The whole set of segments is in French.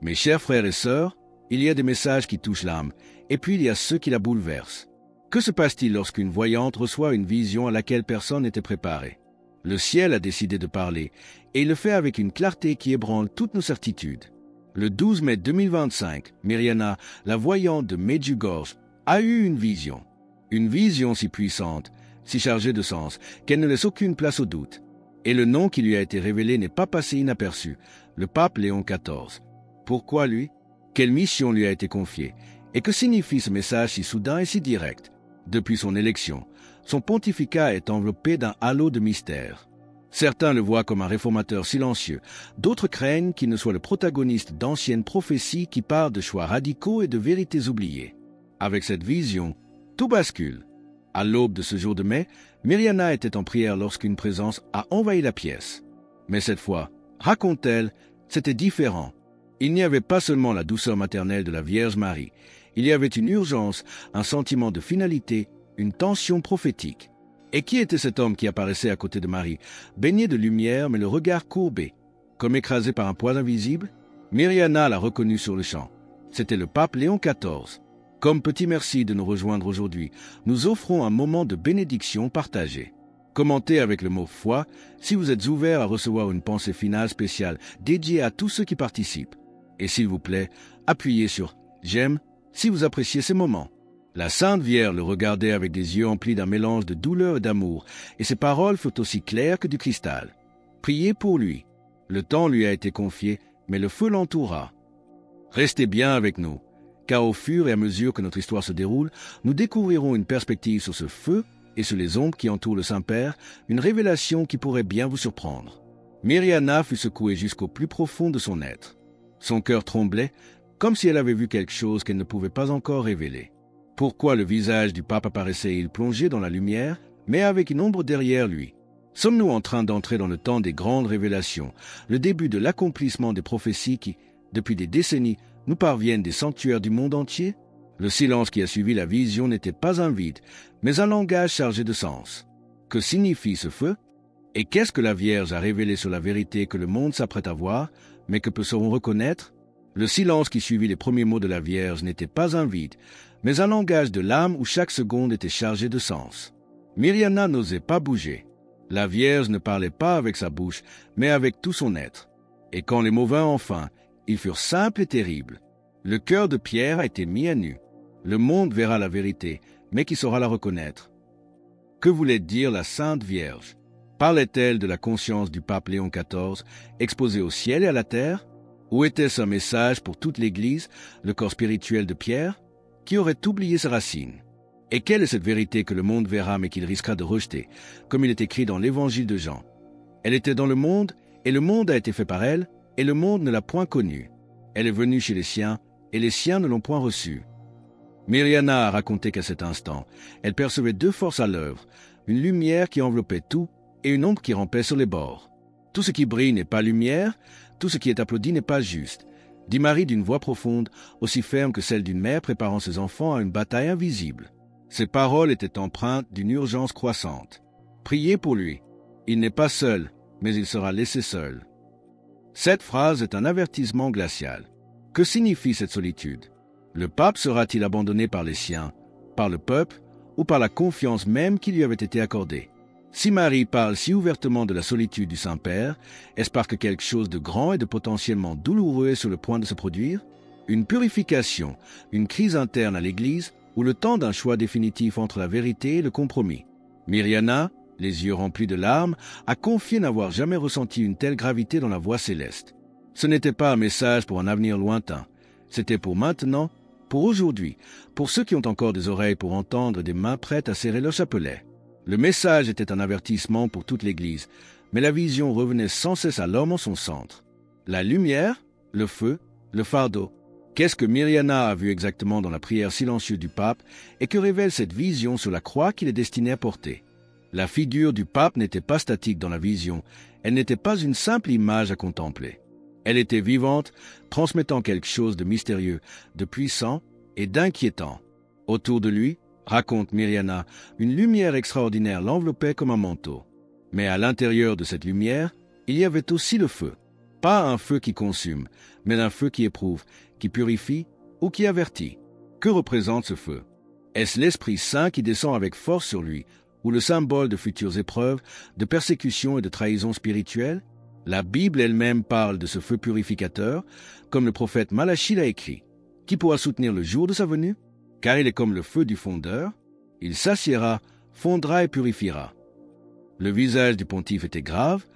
Mes chers frères et sœurs, il y a des messages qui touchent l'âme, et puis il y a ceux qui la bouleversent. Que se passe-t-il lorsqu'une voyante reçoit une vision à laquelle personne n'était préparé? Le ciel a décidé de parler, et il le fait avec une clarté qui ébranle toutes nos certitudes. Le 12 mai 2025, Mirjana, la voyante de Medjugorje, a eu une vision si puissante, si chargée de sens, qu'elle ne laisse aucune place au doute. Et le nom qui lui a été révélé n'est pas passé inaperçu, le pape Léon XIV. Pourquoi lui? Quelle mission lui a été confiée? Et que signifie ce message si soudain et si direct? Depuis son élection, son pontificat est enveloppé d'un halo de mystère. Certains le voient comme un réformateur silencieux, d'autres craignent qu'il ne soit le protagoniste d'anciennes prophéties qui parlent de choix radicaux et de vérités oubliées. Avec cette vision, tout bascule. À l'aube de ce jour de mai, Mirjana était en prière lorsqu'une présence a envahi la pièce. Mais cette fois, raconte-t-elle, c'était différent. Il n'y avait pas seulement la douceur maternelle de la Vierge Marie, il y avait une urgence, un sentiment de finalité, une tension prophétique. Et qui était cet homme qui apparaissait à côté de Marie, baigné de lumière mais le regard courbé, comme écrasé par un poids invisible? Mirjana l'a reconnu sur le champ. C'était le pape Léon XIV. Comme petit merci de nous rejoindre aujourd'hui, nous offrons un moment de bénédiction partagée. Commentez avec le mot « foi » si vous êtes ouvert à recevoir une pensée finale spéciale dédiée à tous ceux qui participent. Et s'il vous plaît, appuyez sur « j'aime » si vous appréciez ces moments. La Sainte Vierge le regardait avec des yeux emplis d'un mélange de douleur et d'amour, et ses paroles furent aussi claires que du cristal. Priez pour lui. Le temps lui a été confié, mais le feu l'entoura. Restez bien avec nous, car au fur et à mesure que notre histoire se déroule, nous découvrirons une perspective sur ce feu et sur les ombres qui entourent le Saint-Père, une révélation qui pourrait bien vous surprendre. Mirjana fut secouée jusqu'au plus profond de son être. Son cœur tremblait, comme si elle avait vu quelque chose qu'elle ne pouvait pas encore révéler. Pourquoi le visage du pape apparaissait-il plongé dans la lumière, mais avec une ombre derrière lui? Sommes-nous en train d'entrer dans le temps des grandes révélations, le début de l'accomplissement des prophéties qui, depuis des décennies, nous parviennent des sanctuaires du monde entier? Le silence qui a suivi la vision n'était pas un vide, mais un langage chargé de sens. Que signifie ce feu? Et qu'est-ce que la Vierge a révélé sur la vérité que le monde s'apprête à voir, mais que peu sauront reconnaître? Le silence qui suivit les premiers mots de la Vierge n'était pas un vide, mais un langage de l'âme où chaque seconde était chargée de sens. Mirjana n'osait pas bouger. La Vierge ne parlait pas avec sa bouche, mais avec tout son être. Et quand les mots vinrent enfin, ils furent simples et terribles. Le cœur de Pierre a été mis à nu. Le monde verra la vérité, mais qui saura la reconnaître? Que voulait dire la Sainte Vierge? Parlait-elle de la conscience du pape Léon XIV, exposée au ciel et à la terre? Ou était-ce un message pour toute l'Église, le corps spirituel de Pierre, qui aurait oublié ses racines? Et quelle est cette vérité que le monde verra mais qu'il risquera de rejeter, comme il est écrit dans l'Évangile de Jean? Elle était dans le monde, et le monde a été fait par elle, et le monde ne l'a point connue. Elle est venue chez les siens, et les siens ne l'ont point reçue. Mirjana a raconté qu'à cet instant, elle percevait deux forces à l'œuvre, une lumière qui enveloppait tout, et une ombre qui rampait sur les bords. Tout ce qui brille n'est pas lumière, tout ce qui est applaudi n'est pas juste, dit Marie d'une voix profonde, aussi ferme que celle d'une mère préparant ses enfants à une bataille invisible. Ses paroles étaient empreintes d'une urgence croissante. Priez pour lui. Il n'est pas seul, mais il sera laissé seul. Cette phrase est un avertissement glacial. Que signifie cette solitude? Le pape sera-t-il abandonné par les siens, par le peuple, ou par la confiance même qui lui avait été accordée? Si Marie parle si ouvertement de la solitude du Saint-Père, est-ce parce que quelque chose de grand et de potentiellement douloureux est sur le point de se produire? Une purification, une crise interne à l'Église, ou le temps d'un choix définitif entre la vérité et le compromis? Mirjana, les yeux remplis de larmes, a confié n'avoir jamais ressenti une telle gravité dans la voix céleste. Ce n'était pas un message pour un avenir lointain, c'était pour maintenant, pour aujourd'hui, pour ceux qui ont encore des oreilles pour entendre et des mains prêtes à serrer leur chapelet. Le message était un avertissement pour toute l'Église, mais la vision revenait sans cesse à l'homme en son centre. La lumière, le feu, le fardeau. Qu'est-ce que Mirjana a vu exactement dans la prière silencieuse du pape et que révèle cette vision sur la croix qu'il est destiné à porter? La figure du pape n'était pas statique dans la vision, elle n'était pas une simple image à contempler. Elle était vivante, transmettant quelque chose de mystérieux, de puissant et d'inquiétant. Autour de lui, raconte Mirjana, une lumière extraordinaire l'enveloppait comme un manteau. Mais à l'intérieur de cette lumière, il y avait aussi le feu. Pas un feu qui consume, mais un feu qui éprouve, qui purifie ou qui avertit. Que représente ce feu? Est-ce l'Esprit Saint qui descend avec force sur lui, ou le symbole de futures épreuves, de persécutions et de trahisons spirituelles? La Bible elle-même parle de ce feu purificateur, comme le prophète Malachie l'a écrit. Qui pourra soutenir le jour de sa venue? Car il est comme le feu du fondeur. Il s'assiera, fondra et purifiera. Le visage du pontife était grave,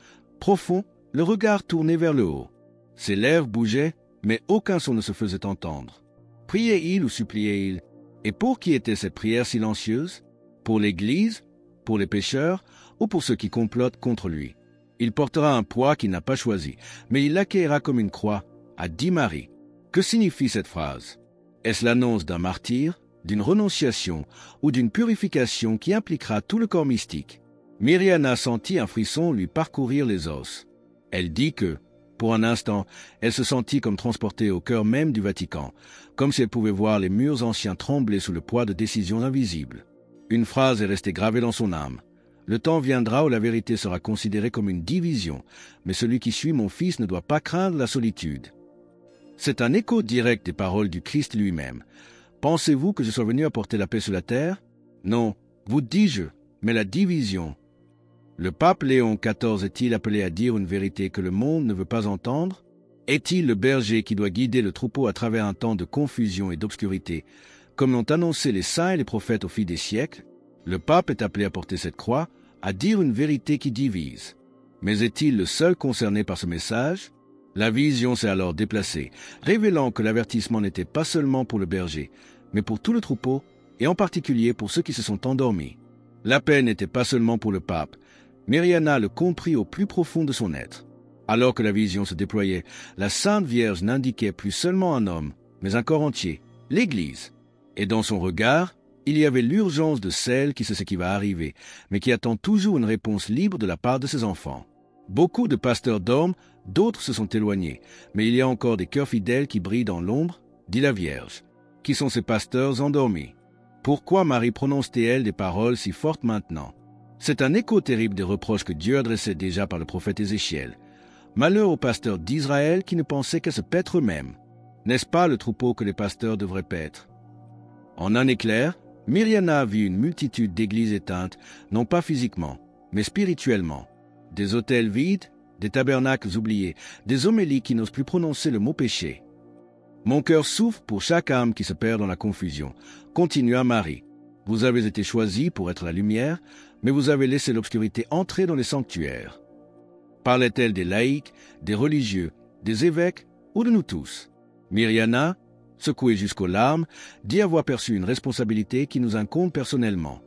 profond, le regard tourné vers le haut. Ses lèvres bougeaient, mais aucun son ne se faisait entendre. Priait-il ou suppliait-il? Et pour qui était cette prière silencieuse? Pour l'Église, pour les pécheurs ou pour ceux qui complotent contre lui? Il portera un poids qu'il n'a pas choisi, mais il l'accueillera comme une croix, a dit Marie. Que signifie cette phrase? Est-ce l'annonce d'un martyre, d'une renonciation ou d'une purification qui impliquera tout le corps mystique? Myriana sentit un frisson lui parcourir les os. Elle dit que, pour un instant, elle se sentit comme transportée au cœur même du Vatican, comme si elle pouvait voir les murs anciens trembler sous le poids de décisions invisibles. Une phrase est restée gravée dans son âme. Le temps viendra où la vérité sera considérée comme une division, mais celui qui suit mon Fils ne doit pas craindre la solitude. C'est un écho direct des paroles du Christ lui-même. Pensez-vous que je sois venu apporter la paix sur la terre? Non, vous dis-je, mais la division. Le pape Léon XIV est-il appelé à dire une vérité que le monde ne veut pas entendre? Est-il le berger qui doit guider le troupeau à travers un temps de confusion et d'obscurité, comme l'ont annoncé les saints et les prophètes au fil des siècles? Le pape est appelé à porter cette croix, à dire une vérité qui divise. Mais est-il le seul concerné par ce message? La vision s'est alors déplacée, révélant que l'avertissement n'était pas seulement pour le berger, mais pour tout le troupeau, et en particulier pour ceux qui se sont endormis. L'appel n'était pas seulement pour le pape. Myriana le comprit au plus profond de son être. Alors que la vision se déployait, la Sainte Vierge n'indiquait plus seulement un homme, mais un corps entier, l'Église. Et dans son regard, il y avait l'urgence de celle qui sait ce qui va arriver, mais qui attend toujours une réponse libre de la part de ses enfants. Beaucoup de pasteurs dorment, d'autres se sont éloignés, mais il y a encore des cœurs fidèles qui brillent dans l'ombre, dit la Vierge. Qui sont ces pasteurs endormis? Pourquoi Marie prononce-t-elle des paroles si fortes maintenant? C'est un écho terrible des reproches que Dieu adressait déjà par le prophète Ézéchiel. Malheur aux pasteurs d'Israël qui ne pensaient qu'à se paître eux-mêmes. N'est-ce pas le troupeau que les pasteurs devraient paître? En un éclair, Myriana vit une multitude d'églises éteintes, non pas physiquement, mais spirituellement. Des autels vides, des tabernacles oubliés, des homélies qui n'osent plus prononcer le mot péché. Mon cœur souffre pour chaque âme qui se perd dans la confusion. Continua Marie. Vous avez été choisis pour être la lumière, mais vous avez laissé l'obscurité entrer dans les sanctuaires. Parlait-elle des laïcs, des religieux, des évêques ou de nous tous? Myriana, secouée jusqu'aux larmes, dit avoir perçu une responsabilité qui nous incombe personnellement.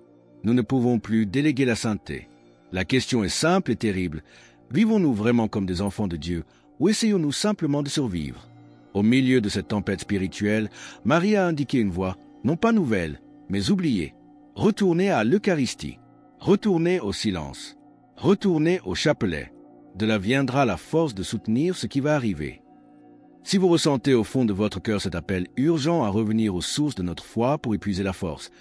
Nous ne pouvons plus déléguer la sainteté. La question est simple et terrible. Vivons-nous vraiment comme des enfants de Dieu ou essayons-nous simplement de survivre? Au milieu de cette tempête spirituelle, Marie a indiqué une voie, non pas nouvelle, mais oubliée. Retournez à l'Eucharistie. Retournez au silence. Retournez au chapelet. De là viendra la force de soutenir ce qui va arriver. Si vous ressentez au fond de votre cœur cet appel urgent à revenir aux sources de notre foi pour épuiser la force,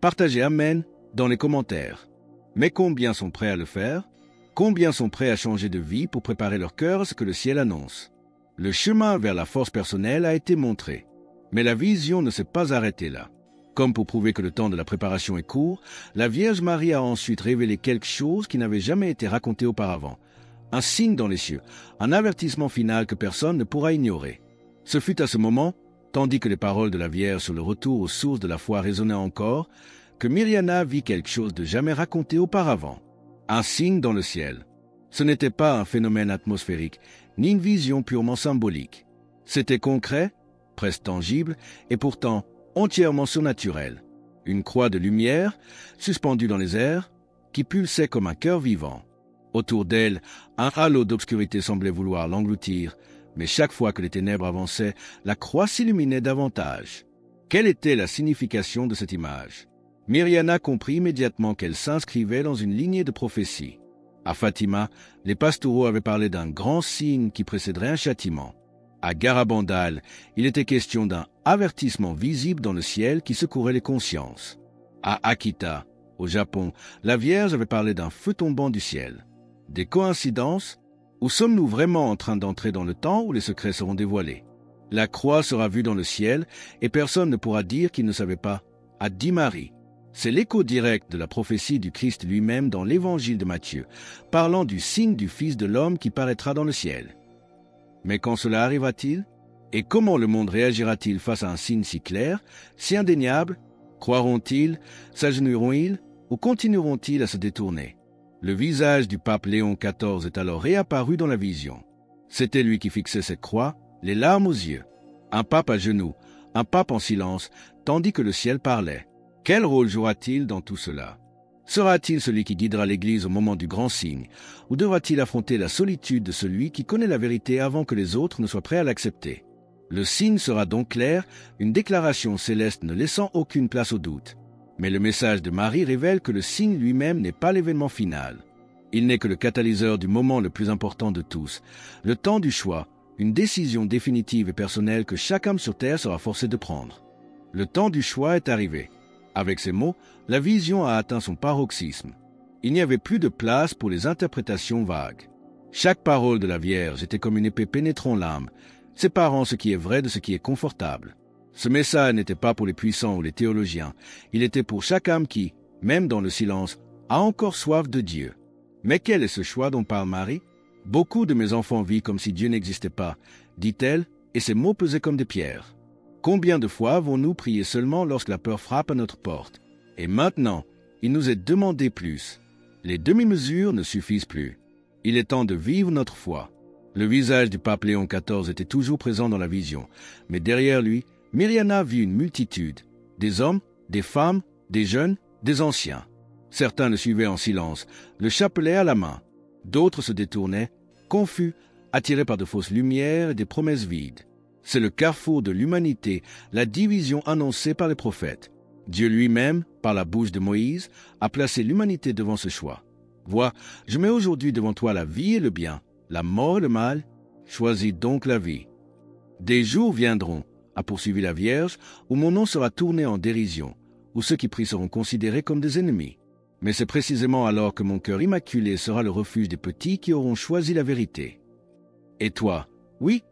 partagez Amen dans les commentaires. Mais combien sont prêts à le faire? Combien sont prêts à changer de vie pour préparer leur cœur à ce que le ciel annonce? Le chemin vers la force personnelle a été montré. Mais la vision ne s'est pas arrêtée là. Comme pour prouver que le temps de la préparation est court, la Vierge Marie a ensuite révélé quelque chose qui n'avait jamais été raconté auparavant. Un signe dans les cieux, un avertissement final que personne ne pourra ignorer. Ce fut à ce moment, tandis que les paroles de la Vierge sur le retour aux sources de la foi résonnaient encore, que Myriana vit quelque chose de jamais raconté auparavant. Un signe dans le ciel. Ce n'était pas un phénomène atmosphérique, ni une vision purement symbolique. C'était concret, presque tangible, et pourtant entièrement surnaturel. Une croix de lumière, suspendue dans les airs, qui pulsait comme un cœur vivant. Autour d'elle, un halo d'obscurité semblait vouloir l'engloutir, mais chaque fois que les ténèbres avançaient, la croix s'illuminait davantage. Quelle était la signification de cette image? Myriana comprit immédiatement qu'elle s'inscrivait dans une lignée de prophétie. À Fatima, les pastoraux avaient parlé d'un grand signe qui précéderait un châtiment. À Garabandal, il était question d'un avertissement visible dans le ciel qui secourait les consciences. À Akita, au Japon, la Vierge avait parlé d'un feu tombant du ciel. Des coïncidences? Ou sommes-nous vraiment en train d'entrer dans le temps où les secrets seront dévoilés? La croix sera vue dans le ciel et personne ne pourra dire qu'il ne savait pas, a dit Marie. C'est l'écho direct de la prophétie du Christ lui-même dans l'évangile de Matthieu, parlant du signe du Fils de l'homme qui paraîtra dans le ciel. Mais quand cela arrivera-t-il? Et comment le monde réagira-t-il face à un signe si clair, si indéniable? Croiront-ils, s'agenouilleront-ils, ou continueront-ils à se détourner? Le visage du pape Léon XIV est alors réapparu dans la vision. C'était lui qui fixait cette croix, les larmes aux yeux. Un pape à genoux, un pape en silence, tandis que le ciel parlait. Quel rôle jouera-t-il dans tout cela? Sera-t-il celui qui guidera l'Église au moment du grand signe, ou devra-t-il affronter la solitude de celui qui connaît la vérité avant que les autres ne soient prêts à l'accepter? Le signe sera donc clair, une déclaration céleste ne laissant aucune place au doute. Mais le message de Marie révèle que le signe lui-même n'est pas l'événement final. Il n'est que le catalyseur du moment le plus important de tous, le temps du choix, une décision définitive et personnelle que chaque homme sur terre sera forcé de prendre. Le temps du choix est arrivé. Avec ces mots, la vision a atteint son paroxysme. Il n'y avait plus de place pour les interprétations vagues. Chaque parole de la Vierge était comme une épée pénétrant l'âme, séparant ce qui est vrai de ce qui est confortable. Ce message n'était pas pour les puissants ou les théologiens, il était pour chaque âme qui, même dans le silence, a encore soif de Dieu. Mais quel est ce choix dont parle Marie? Beaucoup de mes enfants vivent comme si Dieu n'existait pas, dit-elle, et ses mots pesaient comme des pierres. Combien de fois avons-nous prié seulement lorsque la peur frappe à notre porte? Et maintenant, il nous est demandé plus. Les demi-mesures ne suffisent plus. Il est temps de vivre notre foi. Le visage du pape Léon XIV était toujours présent dans la vision, mais derrière lui, Myriana vit une multitude, des hommes, des femmes, des jeunes, des anciens. Certains le suivaient en silence, le chapelet à la main. D'autres se détournaient, confus, attirés par de fausses lumières et des promesses vides. C'est le carrefour de l'humanité, la division annoncée par les prophètes. Dieu lui-même, par la bouche de Moïse, a placé l'humanité devant ce choix. Vois, je mets aujourd'hui devant toi la vie et le bien, la mort et le mal. Choisis donc la vie. Des jours viendront, a poursuivi la Vierge, où mon nom sera tourné en dérision, où ceux qui prient seront considérés comme des ennemis. Mais c'est précisément alors que mon cœur immaculé sera le refuge des petits qui auront choisi la vérité. Et toi, oui,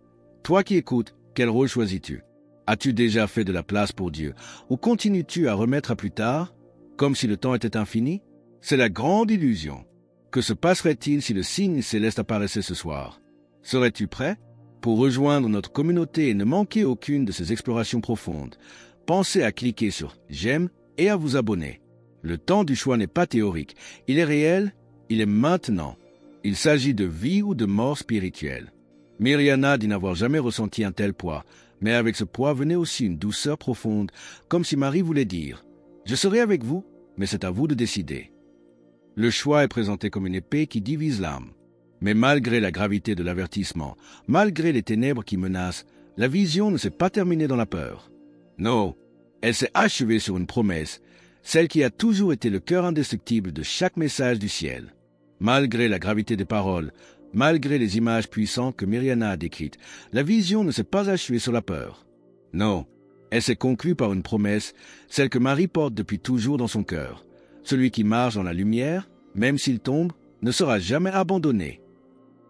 toi qui écoutes, quel rôle choisis-tu? As-tu déjà fait de la place pour Dieu, ou continues-tu à remettre à plus tard, comme si le temps était infini? C'est la grande illusion. Que se passerait-il si le signe céleste apparaissait ce soir? Serais-tu prêt? Pour rejoindre notre communauté et ne manquer aucune de ces explorations profondes, pensez à cliquer sur « J'aime » et à vous abonner. Le temps du choix n'est pas théorique, il est réel, il est maintenant. Il s'agit de vie ou de mort spirituelle. Myriana dit n'avoir jamais ressenti un tel poids, mais avec ce poids venait aussi une douceur profonde, comme si Marie voulait dire « Je serai avec vous, mais c'est à vous de décider ». Le choix est présenté comme une épée qui divise l'âme. Mais malgré la gravité de l'avertissement, malgré les ténèbres qui menacent, la vision ne s'est pas terminée dans la peur. Non, elle s'est achevée sur une promesse, celle qui a toujours été le cœur indestructible de chaque message du ciel. Malgré la gravité des paroles, malgré les images puissantes que Myriana a décrites, la vision ne s'est pas achevée sur la peur. Non, elle s'est conclue par une promesse, celle que Marie porte depuis toujours dans son cœur. Celui qui marche dans la lumière, même s'il tombe, ne sera jamais abandonné.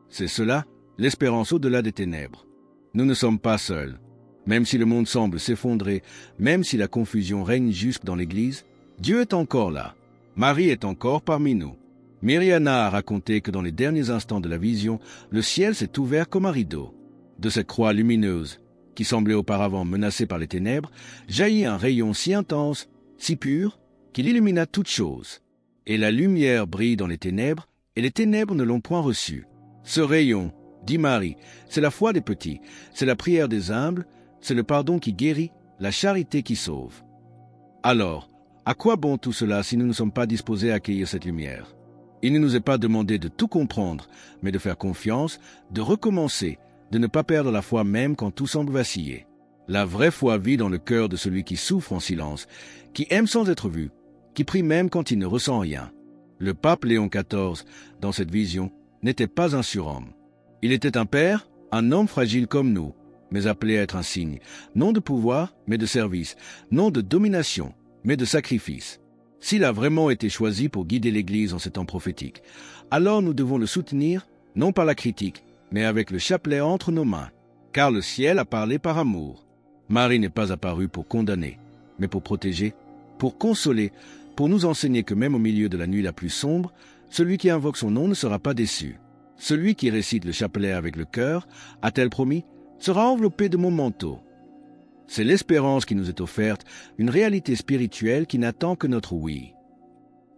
C'est cela, l'espérance au-delà des ténèbres. Nous ne sommes pas seuls. Même si le monde semble s'effondrer, même si la confusion règne jusque dans l'Église, Dieu est encore là. Marie est encore parmi nous. Myriana a raconté que dans les derniers instants de la vision, le ciel s'est ouvert comme un rideau. De cette croix lumineuse, qui semblait auparavant menacée par les ténèbres, jaillit un rayon si intense, si pur, qu'il illumina toutes choses. Et la lumière brille dans les ténèbres, et les ténèbres ne l'ont point reçue. Ce rayon, dit Marie, c'est la foi des petits, c'est la prière des humbles, c'est le pardon qui guérit, la charité qui sauve. Alors, à quoi bon tout cela si nous ne sommes pas disposés à accueillir cette lumière? Il ne nous est pas demandé de tout comprendre, mais de faire confiance, de recommencer, de ne pas perdre la foi même quand tout semble vaciller. La vraie foi vit dans le cœur de celui qui souffre en silence, qui aime sans être vu, qui prie même quand il ne ressent rien. Le pape Léon XIV, dans cette vision, n'était pas un surhomme. Il était un père, un homme fragile comme nous, mais appelé à être un signe, non de pouvoir, mais de service, non de domination, mais de sacrifice. S'il a vraiment été choisi pour guider l'Église en ces temps prophétiques, alors nous devons le soutenir, non par la critique, mais avec le chapelet entre nos mains, car le ciel a parlé par amour. Marie n'est pas apparue pour condamner, mais pour protéger, pour consoler, pour nous enseigner que même au milieu de la nuit la plus sombre, celui qui invoque son nom ne sera pas déçu. Celui qui récite le chapelet avec le cœur, a-t-elle promis, sera enveloppé de mon manteau. C'est l'espérance qui nous est offerte, une réalité spirituelle qui n'attend que notre oui.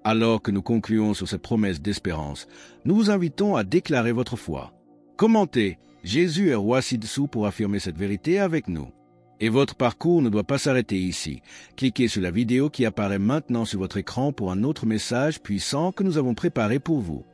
Alors que nous concluons sur cette promesse d'espérance, nous vous invitons à déclarer votre foi. Commentez « Jésus est roi ci-dessous » pour affirmer cette vérité avec nous. Et votre parcours ne doit pas s'arrêter ici. Cliquez sur la vidéo qui apparaît maintenant sur votre écran pour un autre message puissant que nous avons préparé pour vous.